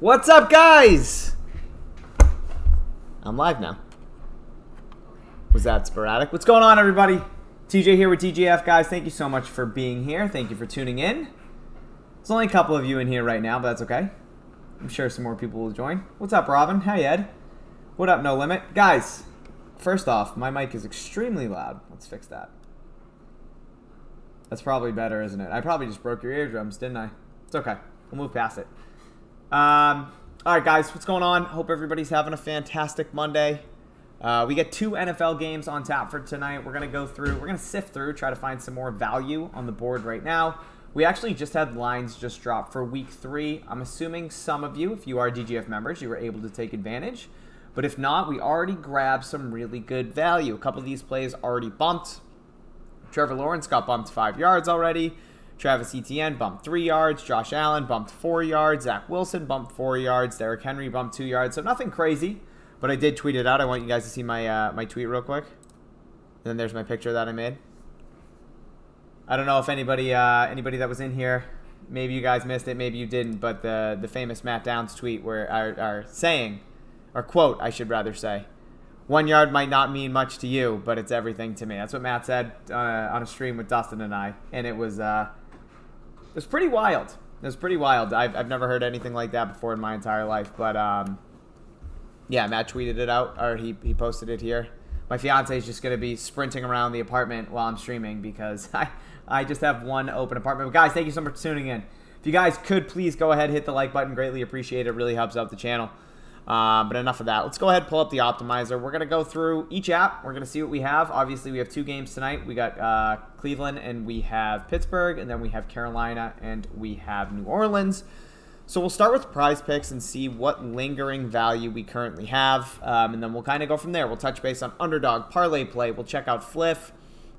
What's up, guys? I'm live now. Was that sporadic? What's going on, everybody? TJ here with DGF, guys. Thank you so much for being here. Thank you for tuning in. There's only a couple of you in here right now, but that's okay. I'm sure some more people will join. What's up, Robin? Hi, Ed. What up, No Limit? Guys, first off, my mic is extremely loud. Let's fix that. That's probably better, isn't it? I probably just broke your eardrums, didn't I? It's okay. We'll move past it. All right, guys, what's going on? Hope everybody's having a fantastic Monday. We get 2 NFL games on tap for tonight. We're going to sift through, try to find some more value on the board right now. We actually just had lines just drop for week 3. I'm assuming some of you, if you are DGF members, you were able to take advantage. But if not, we already grabbed some really good value. A couple of these plays already bumped. Trevor Lawrence got bumped 5 yards already. Travis Etienne bumped 3 yards. Josh Allen bumped 4 yards. Zach Wilson bumped 4 yards. Derrick Henry bumped 2 yards. So nothing crazy, but I did tweet it out. I want you guys to see my my tweet real quick. And then there's my picture that I made. I don't know if anybody that was in here, maybe you guys missed it, maybe you didn't, but the famous Matt Downs tweet where our saying, or quote, I should rather say, 1 yard might not mean much to you, but it's everything to me. That's what Matt said on a stream with Dustin and I, and it was pretty wild. It was pretty wild. I've never heard anything like that before in my entire life, but yeah, Matt tweeted it out, or he posted it here. My fiance is just going to be sprinting around the apartment while I'm streaming because I just have one open apartment. But guys, thank you so much for tuning in. If you guys could please go ahead, hit the like button. Greatly appreciate it. It really helps out the channel. But enough of that. Let's go ahead and pull up the optimizer. We're going to go through each app. We're going to see what we have. Obviously, we have 2 games tonight. We got Cleveland and we have Pittsburgh, and then we have Carolina and we have New Orleans. So we'll start with PrizePicks and see what lingering value we currently have, and then we'll kind of go from there. We'll touch base on underdog, parlay play. We'll check out Fliff,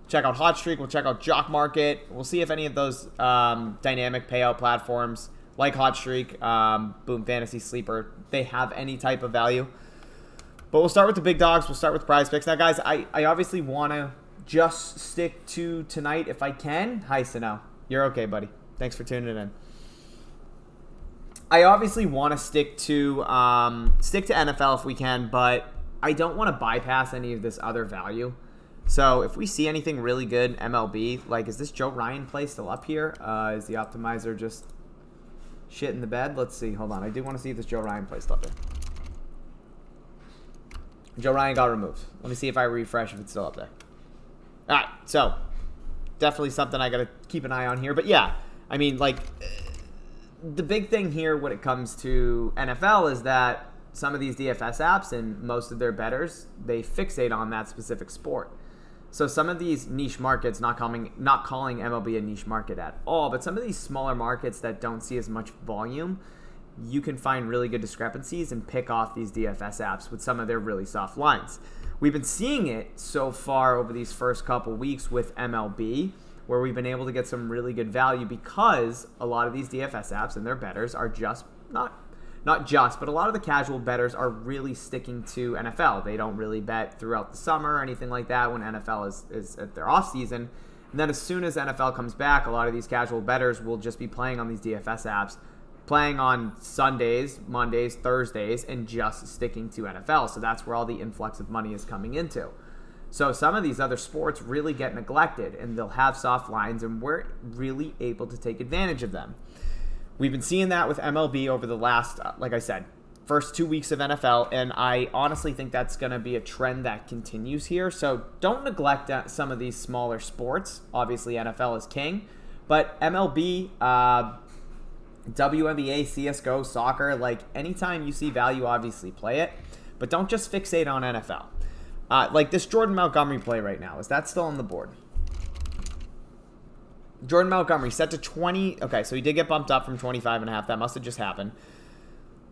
check out Hot Streak. We'll check out Jock Market. We'll see if any of those dynamic payout platforms like Hot Streak, Boom Fantasy Sleeper, they have any type of value. But we'll start with the big dogs. We'll start with PrizePicks. Now, guys, I obviously want to just stick to tonight if I can. Hi, Sano. You're okay, buddy. Thanks for tuning in. I obviously want to stick to NFL if we can, but I don't want to bypass any of this other value. So if we see anything really good, MLB, like is this Joe Ryan play still up here? Is the optimizer just shit in the bed? Let's see. Hold on. I do want to see if this Joe Ryan play still up there. Joe Ryan got removed. Let me see if I refresh if it's still up there. All right. So definitely something I got to keep an eye on here. But yeah, I mean, like, the big thing here when it comes to NFL is that some of these DFS apps and most of their bettors, they fixate on that specific sport. So some of these niche markets, not calling MLB a niche market at all, but some of these smaller markets that don't see as much volume, you can find really good discrepancies and pick off these DFS apps with some of their really soft lines. We've been seeing it so far over these first couple weeks with MLB, where we've been able to get some really good value because a lot of these DFS apps and their bettors are just not just, but a lot of the casual bettors are really sticking to NFL. They don't really bet throughout the summer or anything like that when NFL is at their off season. And then as soon as NFL comes back, a lot of these casual bettors will just be playing on these DFS apps, playing on Sundays, Mondays, Thursdays, and just sticking to NFL. So that's where all the influx of money is coming into. So some of these other sports really get neglected, and they'll have soft lines, and we're really able to take advantage of them. We've been seeing that with MLB over the last, like I said, first 2 weeks of NFL, and I honestly think that's going to be a trend that continues here. So don't neglect some of these smaller sports. Obviously, NFL is king, but MLB, WNBA, CSGO, soccer, like anytime you see value, obviously play it, but don't just fixate on NFL. Like this Jordan Montgomery play right now. Is that still on the board? Jordan Montgomery set to 20. Okay, so he did get bumped up from 25.5. That must have just happened.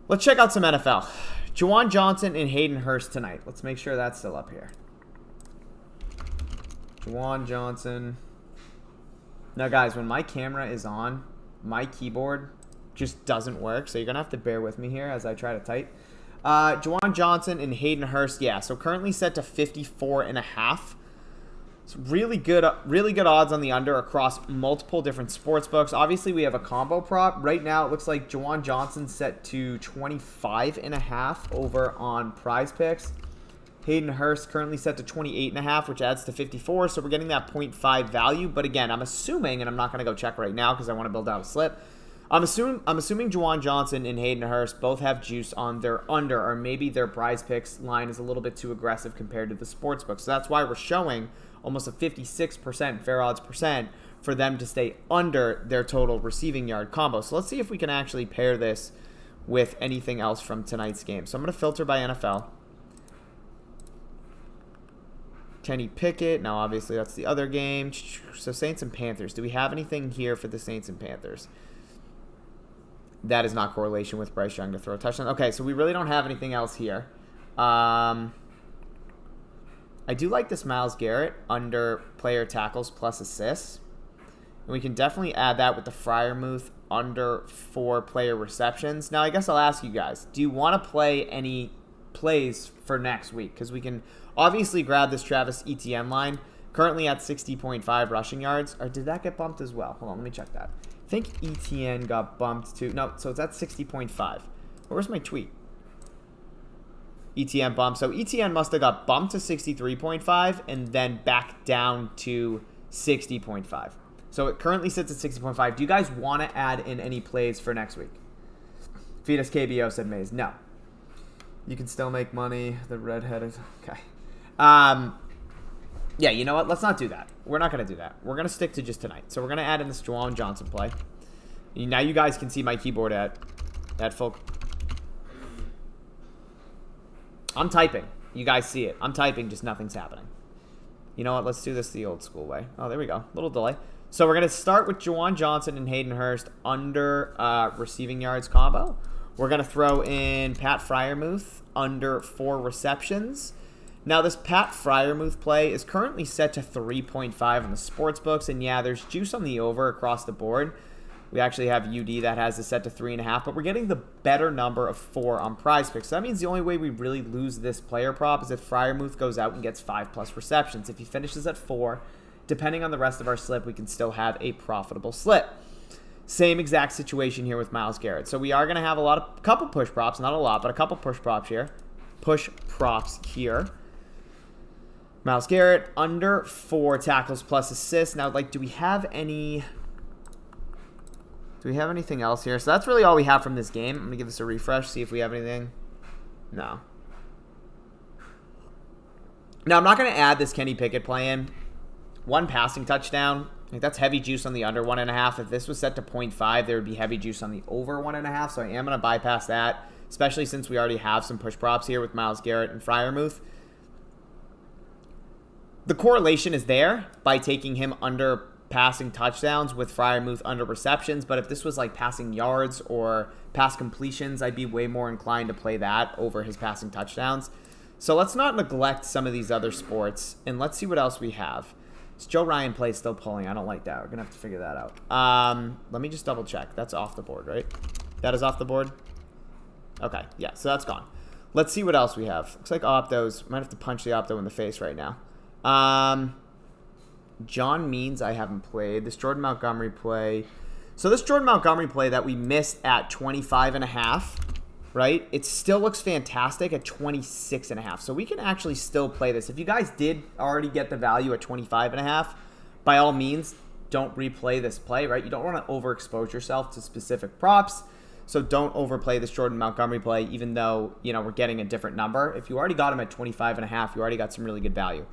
Let's check out some NFL. Juwan Johnson and Hayden Hurst tonight. Let's make sure that's still up here. Juwan Johnson. Now, guys, when my camera is on, my keyboard just doesn't work. So you're going to have to bear with me here as I try to type. Juwan Johnson and Hayden Hurst, yeah, so currently set to 54.5. It's really good odds on the under across multiple different sports books. Obviously, we have a combo prop. Right now, it looks like Juwan Johnson set to 25.5 over on PrizePicks. Hayden Hurst currently set to 28.5, which adds to 54. So we're getting that 0.5 value. But again, I'm assuming, and I'm not going to go check right now because I want to build out a slip. I'm assuming Juwan Johnson and Hayden Hurst both have juice on their under, or maybe their PrizePicks line is a little bit too aggressive compared to the sportsbook. So that's why we're showing almost a 56% fair odds percent for them to stay under their total receiving yard combo. So let's see if we can actually pair this with anything else from tonight's game. So I'm going to filter by NFL. Kenny Pickett. Now, obviously, that's the other game. So Saints and Panthers. Do we have anything here for the Saints and Panthers? That is not correlation with Bryce Young to throw a touchdown. Okay, so we really don't have anything else here. I do like this Myles Garrett under player tackles plus assists. And we can definitely add that with the Freiermuth under 4 player receptions. Now, I guess I'll ask you guys, do you want to play any plays for next week? Because we can obviously grab this Travis Etienne line, currently at 60.5 rushing yards. Or did that get bumped as well? Hold on, let me check that. I think Etienne got bumped to... No, so it's at 60.5. Where's my tweet? Etienne bumped. So Etienne must have got bumped to 63.5 and then back down to 60.5. So it currently sits at 60.5. Do you guys want to add in any plays for next week? Fetus KBO said Mays. No. You can still make money. The redheaded... Okay. Yeah, you know what? Let's not do that. We're not going to do that. We're going to stick to just tonight. So we're going to add in this Juwan Johnson play. Now you guys can see my keyboard at full... I'm typing. You guys see it. I'm typing, just nothing's happening. You know what? Let's do this the old school way. Oh, there we go. Little delay. So we're going to start with Juwan Johnson and Hayden Hurst under receiving yards combo. We're going to throw in Pat Freiermuth under 4 receptions. Now, this Pat Freiermuth play is currently set to 3.5 on the sports books, and yeah, there's juice on the over across the board. We actually have UD that has it set to 3.5, but we're getting the better number of 4 on PrizePicks. So that means the only way we really lose this player prop is if Freiermuth goes out and gets 5+ receptions. If he finishes at 4, depending on the rest of our slip, we can still have a profitable slip. Same exact situation here with Myles Garrett. So we are going to have a couple push props, not a lot, but a couple push props here. Myles Garrett under 4 tackles plus assists. Now, do we have anything else here? So that's really all we have from this game. I'm going to give this a refresh, see if we have anything. No. Now, I'm not going to add this Kenny Pickett play in. 1 passing touchdown. I think that's heavy juice on the under 1.5. If this was set to 0.5, there would be heavy juice on the over 1.5. So I am going to bypass that, especially since we already have some push props here with Myles Garrett and Freiermuth. The correlation is there by taking him under passing touchdowns with Freiermuth under receptions. But if this was like passing yards or pass completions, I'd be way more inclined to play that over his passing touchdowns. So let's not neglect some of these other sports. And let's see what else we have. Is Joe Ryan play still pulling? I don't like that. We're going to have to figure that out. Let me just double check. That's off the board, right? That is off the board? Okay, yeah, so that's gone. Let's see what else we have. Looks like Optos. Might have to punch the Opto in the face right now. John Means I haven't played. This Jordan Montgomery play. So this Jordan Montgomery play that we missed at 25.5, right? It still looks fantastic at 26.5. So we can actually still play this. If you guys did already get the value at 25.5, by all means, don't replay this play, right? You don't want to overexpose yourself to specific props. So don't overplay this Jordan Montgomery play, even though, we're getting a different number. If you already got him at 25.5, you already got some really good value.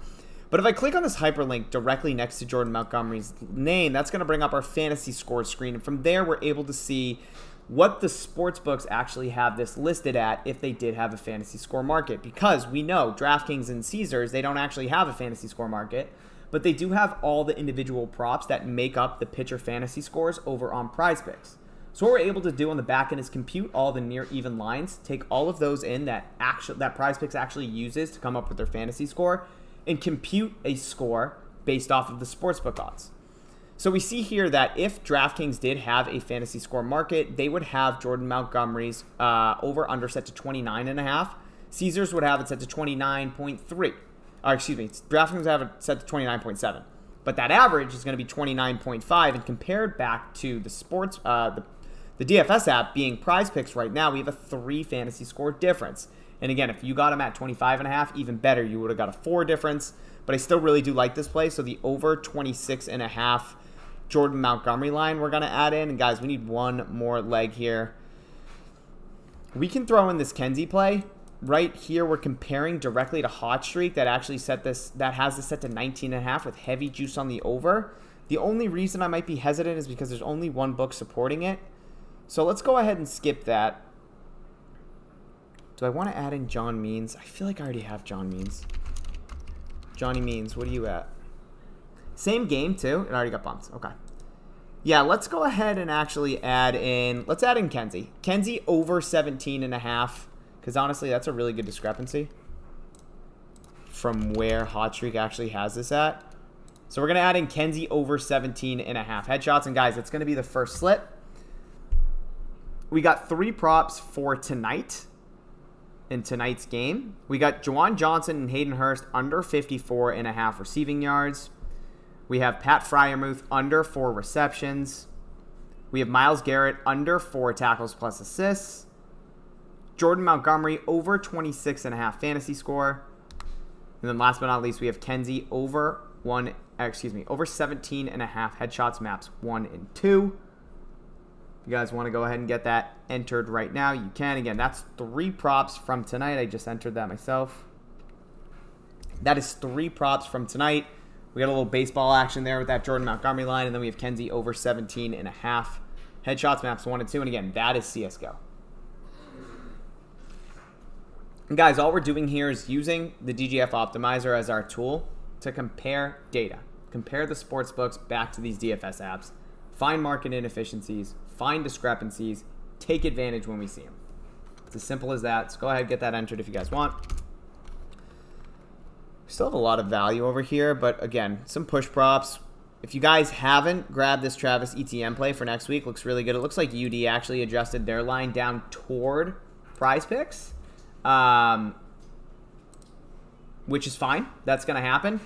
But if I click on this hyperlink directly next to Jordan Montgomery's name, that's going to bring up our fantasy scores screen. And from there, we're able to see what the sports books actually have this listed at if they did have a fantasy score market. Because we know DraftKings and Caesars, they don't actually have a fantasy score market, but they do have all the individual props that make up the pitcher fantasy scores over on PrizePicks. So what we're able to do on the back end is compute all the near even lines, take all of those in that PrizePicks actually uses to come up with their fantasy score, and compute a score based off of the sportsbook odds. So we see here that if DraftKings did have a fantasy score market, they would have Jordan Montgomery's over-under set to 29.5. Caesars would have it set to 29.3. or excuse me, DraftKings have it set to 29.7. But that average is going to be 29.5, and compared back to the the DFS app being PrizePicks right now, we have a 3 fantasy score difference. And again, if you got them at 25.5, even better, you would have got a 4 difference. But I still really do like this play. So the over 26.5 Jordan Montgomery line we're going to add in. And guys, we need one more leg here. We can throw in this Kenzie play. Right here, we're comparing directly to Hot Streak that actually has this set to 19.5 with heavy juice on the over. The only reason I might be hesitant is because there's only one book supporting it. So let's go ahead and skip that. Do I want to add in John Means? I feel like I already have John Means. Johnny Means, what are you at? Same game too. It already got bumped. Okay. Yeah, let's go ahead and actually add in. Let's add in Kenzie. Kenzie over 17.5. Because honestly, that's a really good discrepancy from where Hot Streak actually has this at. So we're going to add in Kenzie over 17.5 headshots. And guys, it's going to be the first slip. We got 3 props for tonight in tonight's game. We got Juwan Johnson and Hayden Hurst under 54.5 receiving yards. We have Pat Freiermuth under 4 receptions. We have Myles Garrett under 4 tackles plus assists. Jordan Montgomery over 26.5 fantasy score. And then last but not least, we have Kenzie over 17.5 headshots maps 1 and 2. If you guys want to go ahead and get that entered right now, you can. Again, that's 3 props from tonight. I just entered that myself. That is 3 props from tonight. We got a little baseball action there with that Jordan Montgomery line, and then we have Kenzie over 17.5 headshots maps 1 and 2. And again, that is CSGO. And guys, all we're doing here is using the DGF optimizer as our tool to compare data. Compare the sports books back to these DFS apps. Find market inefficiencies. Find discrepancies. Take advantage when we see them. It's as simple as that. So go ahead and get that entered if you guys want. We still have a lot of value over here, but again, some push props. If you guys haven't grabbed this Travis Etienne play for next week, looks really good. It looks like UD actually adjusted their line down toward PrizePicks. Which is fine. That's going to happen.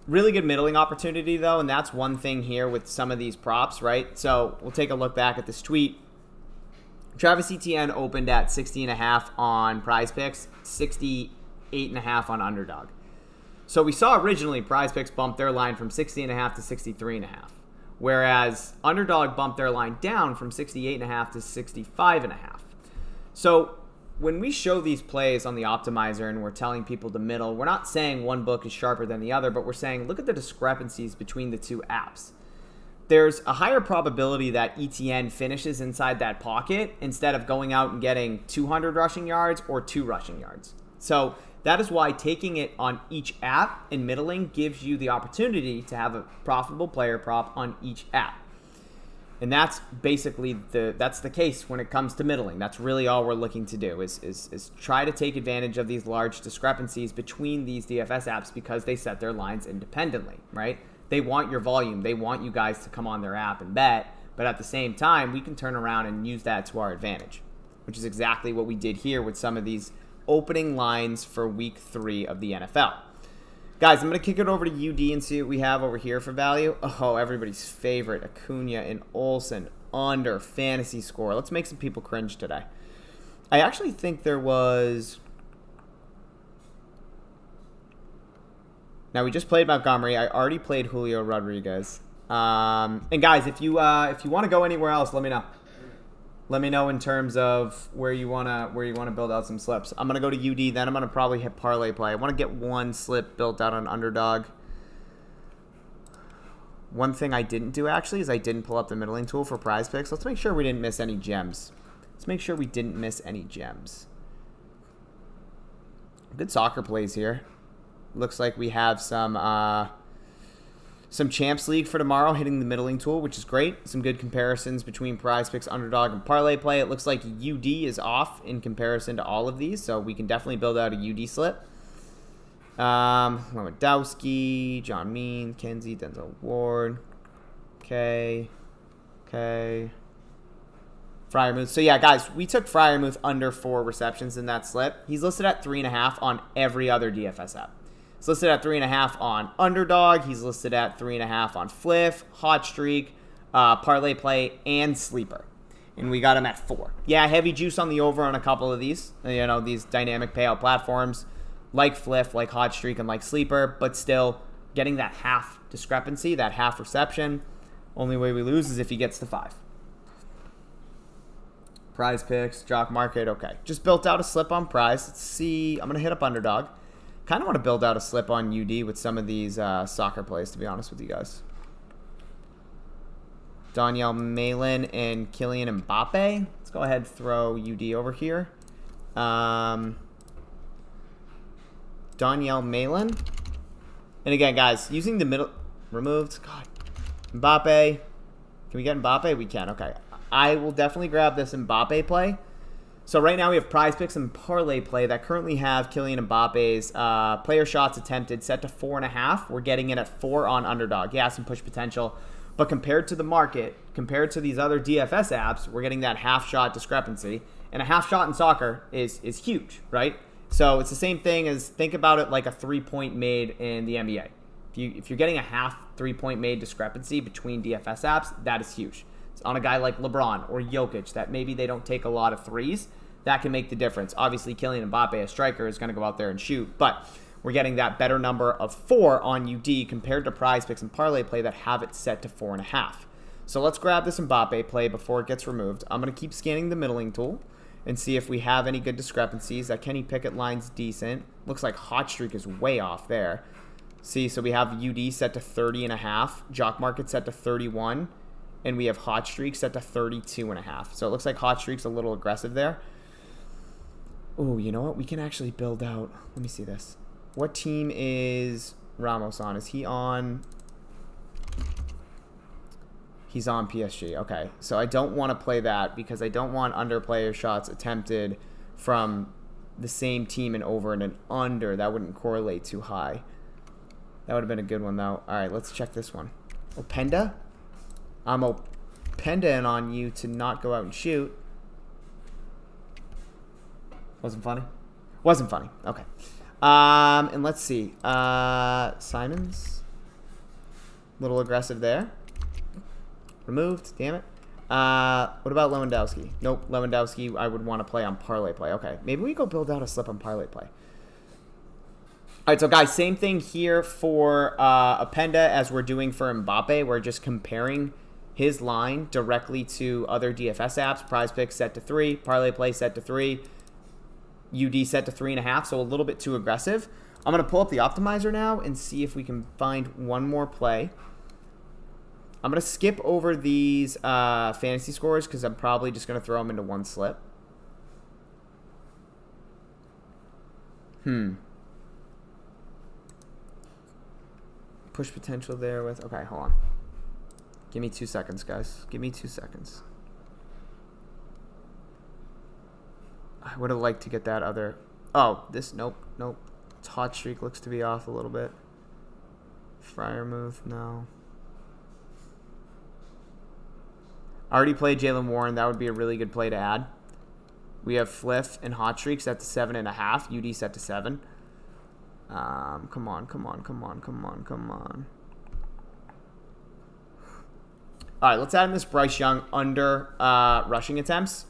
Really good middling opportunity, though, and that's one thing here with some of these props, right? So we'll take a look back at this tweet. Travis Etienne opened at 60.5 on PrizePicks, 68.5 on Underdog. So we saw originally PrizePicks bump their line from 60.5 to 63.5, whereas Underdog bumped their line down from 68.5 to 65.5. So when we show these plays on the optimizer and we're telling people to middle, we're not saying one book is sharper than the other, but we're saying look at the discrepancies between the 2 apps. There's a higher probability that ETN finishes inside that pocket instead of going out and getting 200 rushing yards or 2 rushing yards. So that is why taking it on each app and middling gives you the opportunity to have a profitable player prop on each app. And that's basically that's the case when it comes to middling. That's really all we're looking to do is try to take advantage of these large discrepancies between these DFS apps because they set their lines independently, right? They want your volume. They want you guys to come on their app and bet. But at the same time, we can turn around and use that to our advantage, which is exactly what we did here with some of these opening lines for week 3 of the NFL. Guys, I'm going to kick it over to UD and see what we have over here for value. Oh, everybody's favorite, Acuna and Olsen under fantasy score. Let's make some people cringe today. I actually think there was... Now, we just played Montgomery. I already played Julio Rodriguez. And guys, if you want to go anywhere else, let me know. Let me know in terms of where you wanna build out some slips. I'm gonna go to UD, then I'm gonna probably hit parlay play. I want to get one slip built out on Underdog. One thing I didn't do actually is I didn't pull up the middling tool for PrizePicks. Let's make sure we didn't miss any gems. Good soccer plays here. Looks like we have some Champs League for tomorrow hitting the middling tool, which is great. Some good comparisons between PrizePicks, Underdog, and Parlay Play. It looks like UD is off in comparison to all of these, so we can definitely build out a UD slip. Lewandowski, John Mean, Kenzie, Denzel Ward. Okay. Freiermuth. So yeah, guys, we took Freiermuth under 4 receptions in that slip. He's listed at 3.5 on every other DFS app. He's listed at 3.5 on Underdog. He's listed at 3.5 on Fliff, Hot Streak, Parlay Play, and Sleeper. And we got him at 4. Yeah, heavy juice on the over on a couple of these. You know, these dynamic payout platforms like Fliff, like Hot Streak, and like Sleeper. But still, getting that half discrepancy, that half reception. Only way we lose is if he gets to 5. PrizePicks, Jock Market, okay. Just built out a slip on Prize. Let's see. I'm going to hit up Underdog. Kind of want to build out a slip on UD with some of these soccer plays, to be honest with you guys. Danielle Malin and Kylian Mbappe. Let's go ahead and throw UD over here. Danielle Malin. And again, guys, using the middle... Removed. God. Mbappe. Can we get Mbappe? We can. Okay. I will definitely grab this Mbappe play. So right now we have PrizePicks and Parlay Play that currently have Kylian Mbappe's player shots attempted set to 4.5. We're getting it at 4 on Underdog. Yeah, some push potential. But compared to the market, compared to these other DFS apps, we're getting that half shot discrepancy. And a half shot in soccer is huge, right? So it's the same thing as, think about it like a 3-point made in the NBA. If you're getting a half 3-point made discrepancy between DFS apps, that is huge. It's on a guy like LeBron or Jokic that maybe they don't take a lot of threes. That can make the difference. Obviously, Kylian Mbappe, a striker, is going to go out there and shoot. But we're getting that better number of 4 on UD compared to PrizePicks and Parlay Play that have it set to 4.5. So let's grab this Mbappe play before it gets removed. I'm going to keep scanning the middling tool and see if we have any good discrepancies. That Kenny Pickett line's decent. Looks like Hot Streak is way off there. See, so we have UD set to 30.5, Jock Market set to 31, and we have Hot Streak set to 32.5. So it looks like Hot Streak's a little aggressive there. Oh, you know what? We can actually build out. Let me see this. What team is Ramos on? Is he on? He's on PSG. Okay. So I don't want to play that because I don't want under player shots attempted from the same team and over and an under. That wouldn't correlate too high. That would have been a good one, though. All right, let's check this one. Openda? I'm Openda on you to not go out and shoot. Wasn't funny? Wasn't funny. Okay. And let's see. Simons. A little aggressive there. Removed. Damn it. What about Lewandowski? Nope. Lewandowski, I would want to play on Parlay Play. Okay. Maybe we go build out a slip on Parlay Play. All right, so guys, same thing here for Openda as we're doing for Mbappe. We're just comparing his line directly to other DFS apps. PrizePicks set to 3, Parlay Play set to 3, UD set to 3.5, so a little bit too aggressive. I'm going to pull up the optimizer now and see if we can find one more play. I'm going to skip over these fantasy scores because I'm probably just going to throw them into one slip. Push potential there with... Okay, hold on. Give me 2 seconds, guys. Give me 2 seconds. I would have liked to get that other... Oh, this... Nope. Hot Streak looks to be off a little bit. Fryer move, no. I already played Jalen Warren. That would be a really good play to add. We have Fliff and Hot Streak set to 7.5. UD set to 7. Come on. All right, let's add in this Bryce Young under rushing attempts.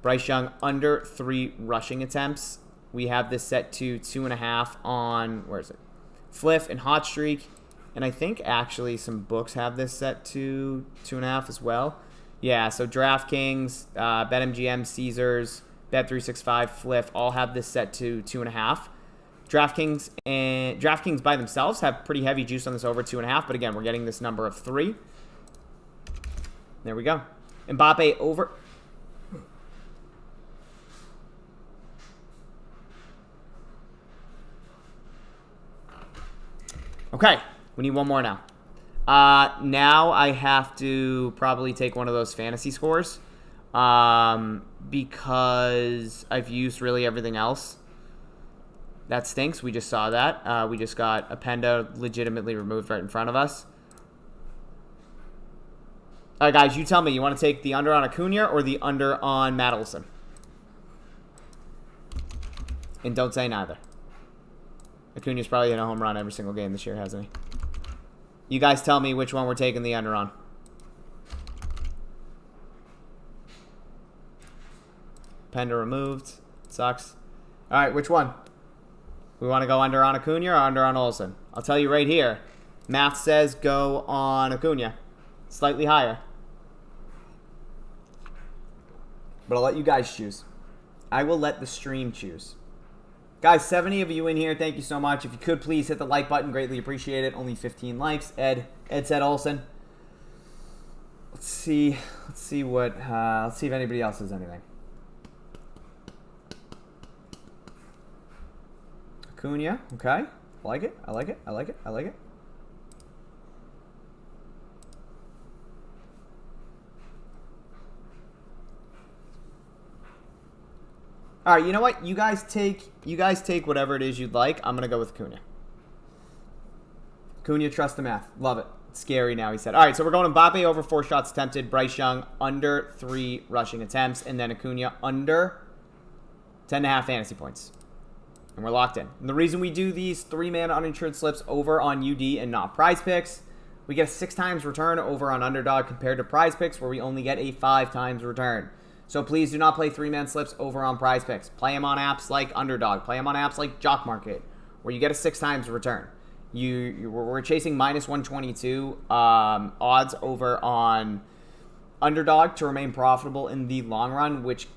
Bryce Young under 3 rushing attempts. We have this set to 2.5 on, where is it? Fliff and Hot Streak. And I think actually some books have this set to 2.5 as well. Yeah, so DraftKings, BetMGM, Caesars, Bet365, Fliff all have this set to 2.5. DraftKings by themselves have pretty heavy juice on this over 2.5, but again, we're getting this number of 3. There we go. Mbappe over. Okay, we need one more now. Now I have to probably take one of those fantasy scores because I've used really everything else. That stinks. We just saw that. We just got Openda legitimately removed right in front of us. All right, guys, you tell me. You want to take the under on Acuna or the under on Madelson? And don't say neither. Acuna's probably hit a home run every single game this year, hasn't he? You guys tell me which one we're taking the under on. Pender removed. Sucks. All right, which one? We want to go under on Acuna or under on Olsen? I'll tell you right here. Math says go on Acuna. Slightly higher. But I'll let you guys choose. I will let the stream choose. Guys, 70 of you in here. Thank you so much. If you could please hit the like button. Greatly appreciate it. Only 15 likes. Ed said Olsen. Let's see if anybody else has anything. Acuna, okay. I like it. All right, you know what? You guys take whatever it is you'd like. I'm gonna go with Acuna. Acuna, trust the math. Love it. It's scary now, he said. All right, so we're going Mbappe over 4 shots attempted. Bryce Young under 3 rushing attempts, and then Acuna under 10.5 fantasy points. And we're locked in. And the reason we do these 3-man uninsured slips over on UD and not PrizePicks, we get a 6 times return over on Underdog compared to PrizePicks, where we only get a 5 times return. So please do not play 3-man slips over on PrizePicks. Play them on apps like Underdog. Play them on apps like Jock Market, where you get a 6 times return. We're chasing minus 122 odds over on Underdog to remain profitable in the long run, which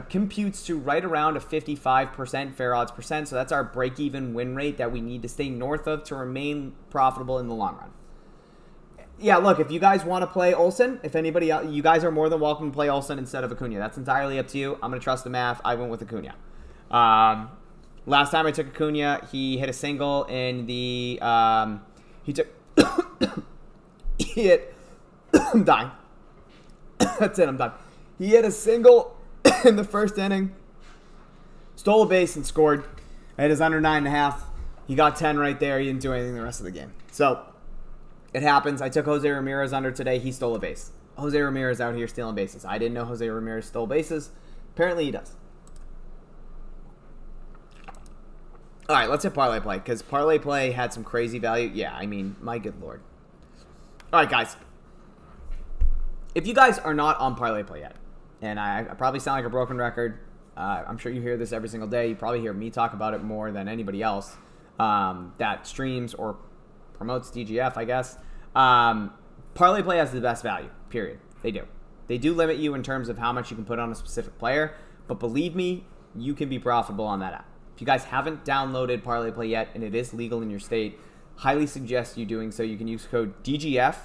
computes to right around a 55% fair odds percent. So that's our break-even win rate that we need to stay north of to remain profitable in the long run. Yeah, look, if you guys want to play Olsen, if anybody else, you guys are more than welcome to play Olsen instead of Acuna. That's entirely up to you. I'm going to trust the math. I went with Acuna. Last time I took Acuna, he hit a single in the, I'm dying. That's it, I'm done. He hit a single in the first inning, stole a base and scored. I hit his under 9.5. He got 10 right there. He didn't do anything the rest of the game. So, it happens. I took Jose Ramirez under today. He stole a base. Jose Ramirez out here stealing bases. I didn't know Jose Ramirez stole bases. Apparently he does. All right, let's hit Parlay Play, because Parlay Play had some crazy value. Yeah, I mean, my good Lord. All right, guys. If you guys are not on Parlay Play yet, and I probably sound like a broken record, I'm sure you hear this every single day. You probably hear me talk about it more than anybody else that streams or promotes DGF, I guess. Parlay Play has the best value, period. They do. They do limit you in terms of how much you can put on a specific player, but believe me, you can be profitable on that app. If you guys haven't downloaded Parlay Play yet, and it is legal in your state, highly suggest you doing so. You can use code DGF.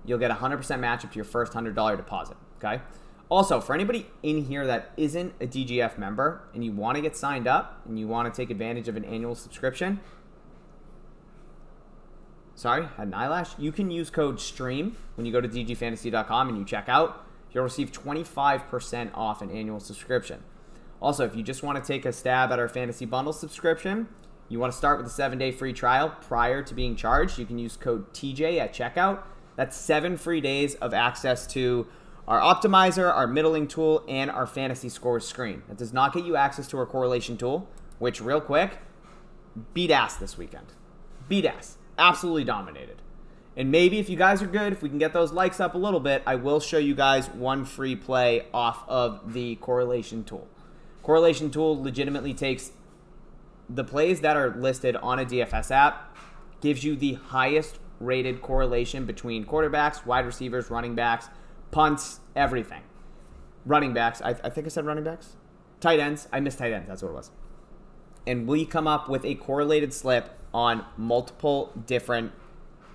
You'll get a 100% match up to your first $100 deposit, okay? Also, for anybody in here that isn't a DGF member and you want to get signed up and you want to take advantage of an annual subscription, sorry, had an eyelash. You can use code STREAM when you go to DGFantasy.com and you check out. You'll receive 25% off an annual subscription. Also, if you just want to take a stab at our Fantasy Bundle subscription, you want to start with a 7-day free trial prior to being charged, you can use code TJ at checkout. That's 7 free days of access to our optimizer, our middling tool, and our fantasy scores screen. That does not get you access to our correlation tool, which, real quick, beat ass this weekend. Beat ass. Absolutely dominated. And maybe if you guys are good, if we can get those likes up a little bit, I will show you guys one free play off of the correlation tool. Correlation tool legitimately takes the plays that are listed on a DFS app, gives you the highest rated correlation between quarterbacks, wide receivers, running backs, punts, everything. Running backs. I think I said running backs. Tight ends. I missed tight ends. That's what it was. And we come up with a correlated slip on multiple different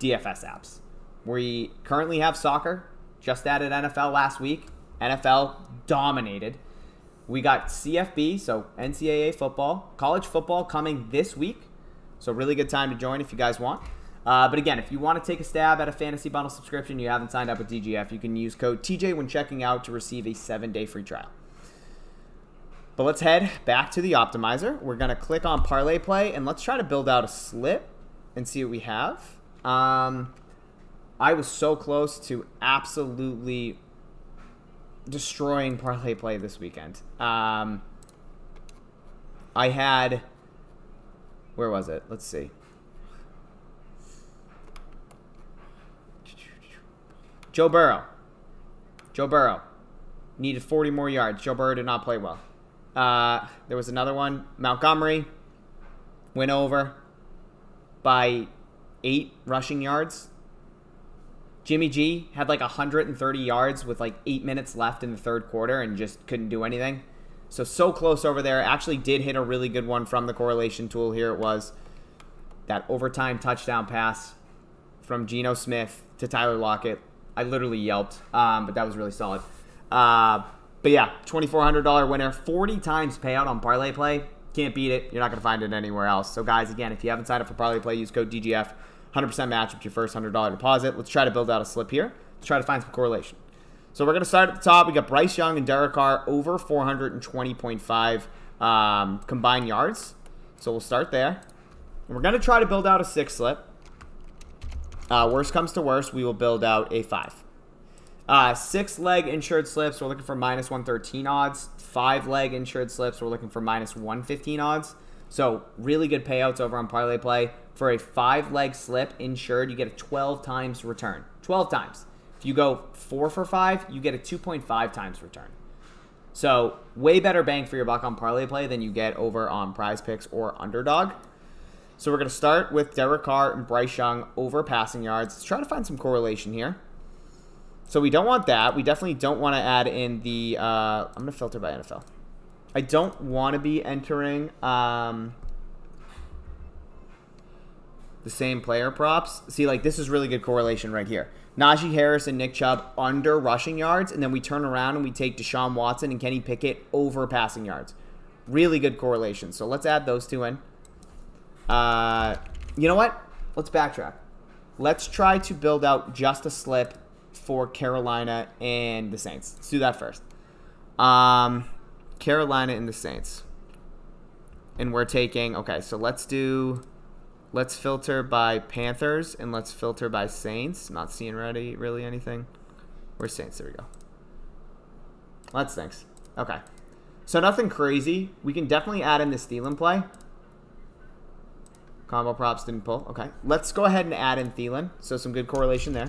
DFS apps. We currently have soccer. Just added NFL last week. NFL dominated. We got CFB, so NCAA football. College football coming this week. So really good time to join if you guys want. But again, if you want to take a stab at a Fantasy Bundle subscription, you haven't signed up with DGF, you can use code TJ when checking out to receive a 7-day free trial. But let's head back to the optimizer. We're going to click on Parlay Play, and let's try to build out a slip and see what we have. I was so close to absolutely destroying Parlay Play this weekend. I had Where was it? Let's see. Joe Burrow. Joe Burrow. Needed 40 more yards. Joe Burrow did not play well. There was another one. Montgomery went over by 8 rushing yards. Jimmy G had like 130 yards with like 8 minutes left in the third quarter and just couldn't do anything. So close over there. Actually did hit a really good one from the correlation tool. Here it was. That overtime touchdown pass from Geno Smith to Tyler Lockett. I literally yelped, but that was really solid. But yeah, $2,400 winner. 40 times payout on Parlay Play. Can't beat it. You're not going to find it anywhere else. So guys, again, if you haven't signed up for Parlay Play, use code DGF. 100% match with your first $100 deposit. Let's try to build out a slip here. Let's try to find some correlation. So we're going to start at the top. We got Bryce Young and Derek Carr over 420.5 combined yards. So we'll start there. And we're going to try to build out a 6 slip. Worst comes to worst, we will build out a 5. 6-leg insured slips, we're looking for minus 113 odds. 5-leg insured slips, we're looking for minus 115 odds. So really good payouts over on Parlay Play. For a 5-leg slip insured, you get a 12 times return. 12 times. If you go 4 for 5, you get a 2.5 times return. So way better bang for your buck on Parlay Play than you get over on PrizePicks or Underdog. So we're going to start with Derek Carr and Bryce Young over passing yards. Let's try to find some correlation here. So we don't want that. We definitely don't want to add in the... I'm going to filter by NFL. I don't want to be entering the same player props. See, like, this is really good correlation right here. Najee Harris and Nick Chubb under rushing yards, and then we turn around and we take Deshaun Watson and Kenny Pickett over passing yards. Really good correlation. So let's add those two in. You know what? Let's backtrack. Let's try to build out just a slip for Carolina and the Saints. Let's do that first. Carolina and the Saints. And we're taking, okay, so let's filter by Panthers and let's filter by Saints. Not seeing really anything. Where's Saints? There we go. That stinks. Okay. So nothing crazy. We can definitely add in the Thielen play. Combo props didn't pull. Okay. Let's go ahead and add in Thielen. So some good correlation there.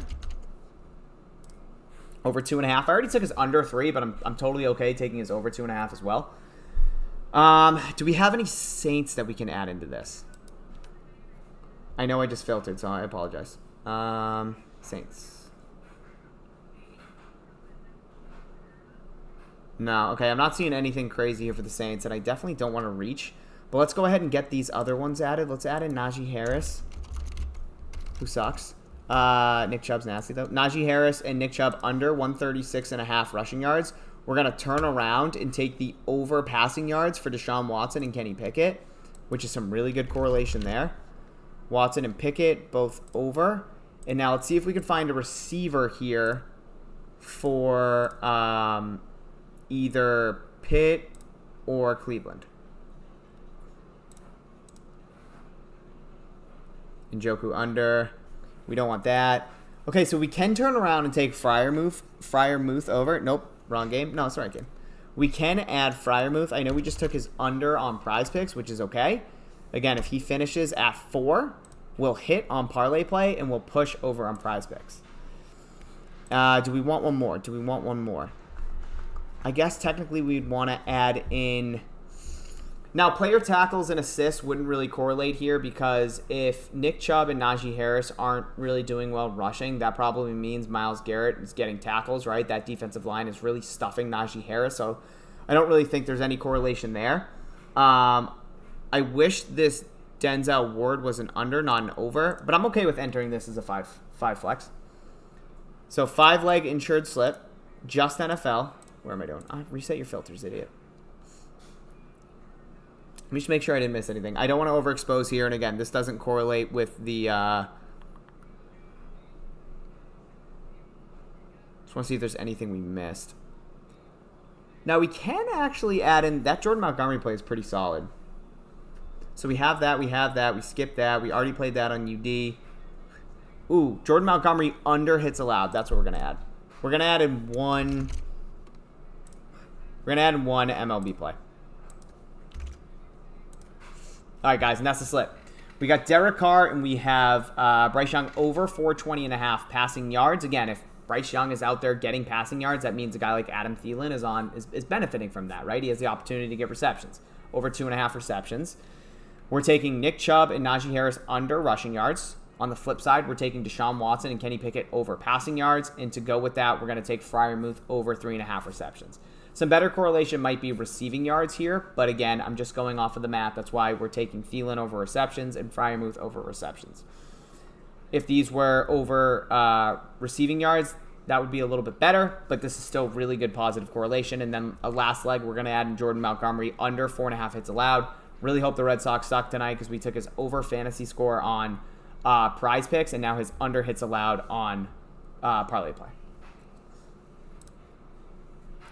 Over 2.5. I already took his under 3, but I'm totally okay taking his over 2.5 as well. Do we have any Saints that we can add into this? I know I just filtered, so I apologize. Saints. No, okay, I'm not seeing anything crazy here for the Saints, and I definitely don't want to reach. But let's go ahead and get these other ones added. Let's add in Najee Harris, who sucks. Nick Chubb's nasty, though. Najee Harris and Nick Chubb under 136.5 rushing yards. We're going to turn around and take the over passing yards for Deshaun Watson and Kenny Pickett, which is some really good correlation there. Watson and Pickett both over. And now let's see if we can find a receiver here for either Pitt or Cleveland. Njoku under. We don't want that. Okay, so we can turn around and take Freiermuth over. Nope, wrong game. No, it's the right game. We can add Freiermuth. I know we just took his under on PrizePicks, which is okay. Again, if he finishes at 4, we'll hit on Parlay Play and we'll push over on PrizePicks. Do we want one more? I guess technically we'd want to add in... Now, player tackles and assists wouldn't really correlate here because if Nick Chubb and Najee Harris aren't really doing well rushing, that probably means Myles Garrett is getting tackles, right? That defensive line is really stuffing Najee Harris, so I don't really think there's any correlation there. I wish this Denzel Ward was an under, not an over, but I'm okay with entering this as a 5 flex. So 5-leg insured slip, just NFL. Where am I doing? Reset your filters, idiot. Let me just make sure I didn't miss anything. I don't want to overexpose here. And again, this doesn't correlate with the... Just want to see if there's anything we missed. Now, we can actually add in... That Jordan Montgomery play is pretty solid. So we have that. We skipped that. We already played that on UD. Ooh, Jordan Montgomery under hits allowed. That's what we're going to add. We're going to add in one... We're going to add in one MLB play. All right, guys, and that's the slip. We got Derek Carr, and we have Bryce Young over 420.5 passing yards. Again, if Bryce Young is out there getting passing yards, that means a guy like Adam Thielen is benefiting from that, right? He has the opportunity to get receptions, over 2.5 receptions. We're taking Nick Chubb and Najee Harris under rushing yards. On the flip side, we're taking Deshaun Watson and Kenny Pickett over passing yards. And to go with that, we're going to take Freiermuth over 3.5 receptions. Some better correlation might be receiving yards here, but again, I'm just going off of the math. That's why we're taking Thielen over receptions and Freiermuth over receptions. If these were over receiving yards, that would be a little bit better, but this is still really good positive correlation. And then a last leg, we're going to add in Jordan Montgomery under 4.5 hits allowed. Really hope the Red Sox suck tonight because we took his over fantasy score on PrizePicks and now his under hits allowed on Parlay Play.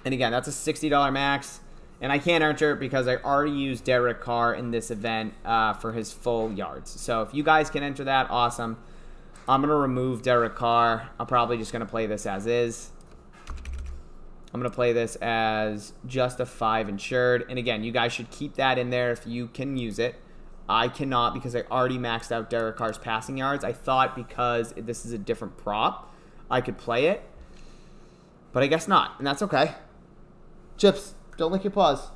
And again, that's a $60 max. And I can't enter it because I already used Derek Carr in this event for his full yards. So if you guys can enter that, awesome. I'm going to remove Derek Carr. I'm probably just going to play this as is. I'm going to play this as just a 5 insured. And again, you guys should keep that in there if you can use it. I cannot because I already maxed out Derek Carr's passing yards. I thought because this is a different prop, I could play it. But I guess not, and that's okay. Chips, don't lick your paws.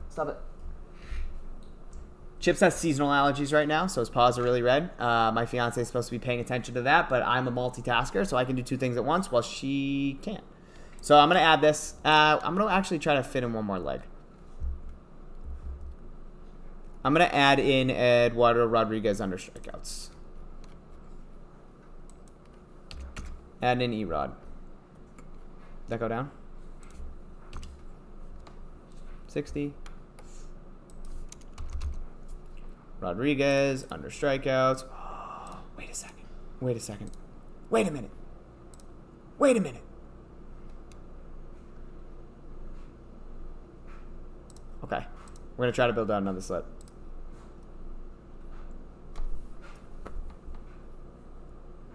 Stop it. Chips has seasonal allergies right now, so his paws are really red. My fiance is supposed to be paying attention to that, but I'm a multitasker, so I can do 2 things at once while she can't. So I'm going to add this. I'm going to actually try to fit in one more leg. I'm going to add in Eduardo Rodriguez under strikeouts. Add in Erod. That go down? 60. Rodriguez under strikeouts. Oh, wait a second. Wait a second. Wait a minute. Wait a minute. Okay. We're going to try to build out another slip.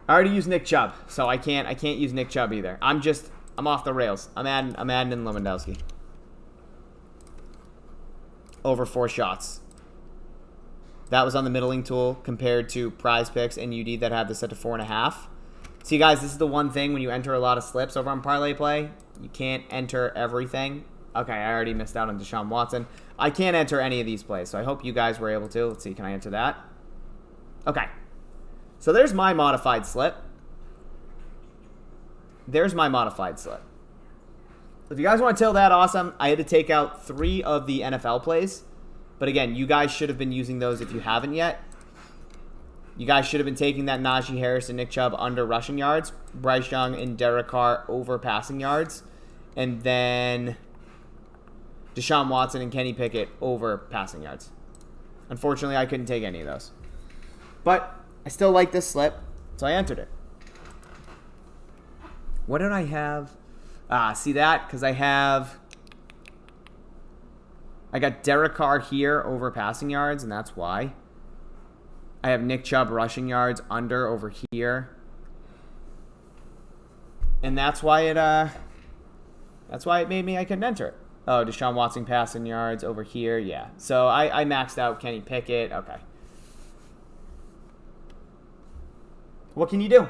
I already used Nick Chubb, so I can't use Nick Chubb either. I'm off the rails. I'm adding in Lewandowski. Over 4 shots. That was on the middling tool compared to PrizePicks and UD that had this set to 4.5. See, guys, this is the one thing when you enter a lot of slips over on Parlay Play. You can't enter everything. Okay, I already missed out on Deshaun Watson. I can't enter any of these plays, so I hope you guys were able to. Let's see, can I enter that? Okay. So there's my modified slip. There's my modified slip. If you guys want to tell that, awesome. I had to take out 3 of the NFL plays. But again, you guys should have been using those if you haven't yet. You guys should have been taking that Najee Harris and Nick Chubb under rushing yards. Bryce Young and Derek Carr over passing yards. And then Deshaun Watson and Kenny Pickett over passing yards. Unfortunately, I couldn't take any of those. But I still like this slip, so I entered it. What did I have? See that? Because I got Derek Carr here over passing yards, and that's why. I have Nick Chubb rushing yards under over here. And that's why it made me I couldn't enter it. Oh, Deshaun Watson passing yards over here, yeah. So I maxed out Kenny Pickett. Okay. What can you do?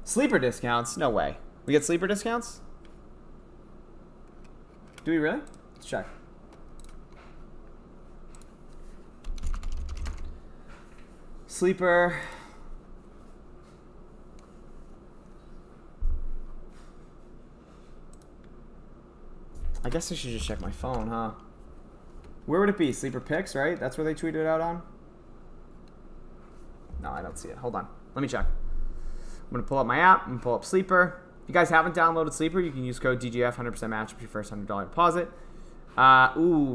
Sleeper discounts? No way. We get sleeper discounts? Do we really? Let's check. Sleeper. I guess I should just check my phone, huh? Where would it be? Sleeper picks, right? That's where they tweeted it out on? No, I don't see it. Hold on. Let me check. I'm going to pull up my app. I'm going to pull up Sleeper. If you guys haven't downloaded Sleeper, you can use code DGF, 100% match up your first $100 deposit.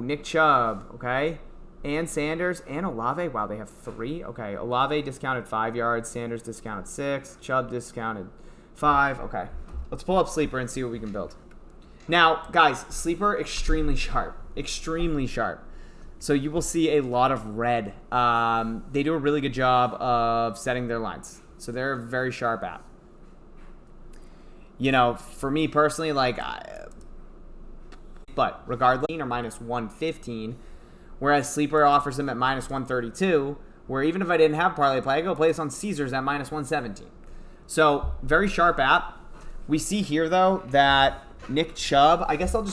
Nick Chubb, okay. And Sanders and Olave. Wow, they have 3. Okay, Olave discounted 5 yards. Sanders discounted 6. Chubb discounted 5. Okay, let's pull up Sleeper and see what we can build. Now, guys, Sleeper, extremely sharp. Extremely sharp. So you will see a lot of red. They do a really good job of setting their lines. So they're a very sharp app. You know, for me personally, like, but regardless, or minus 115, whereas Sleeper offers them at minus 132, where even if I didn't have parlay play, I go play this on Caesars at minus 117. So very sharp app. We see here, though, that Nick Chubb, I guess I'll just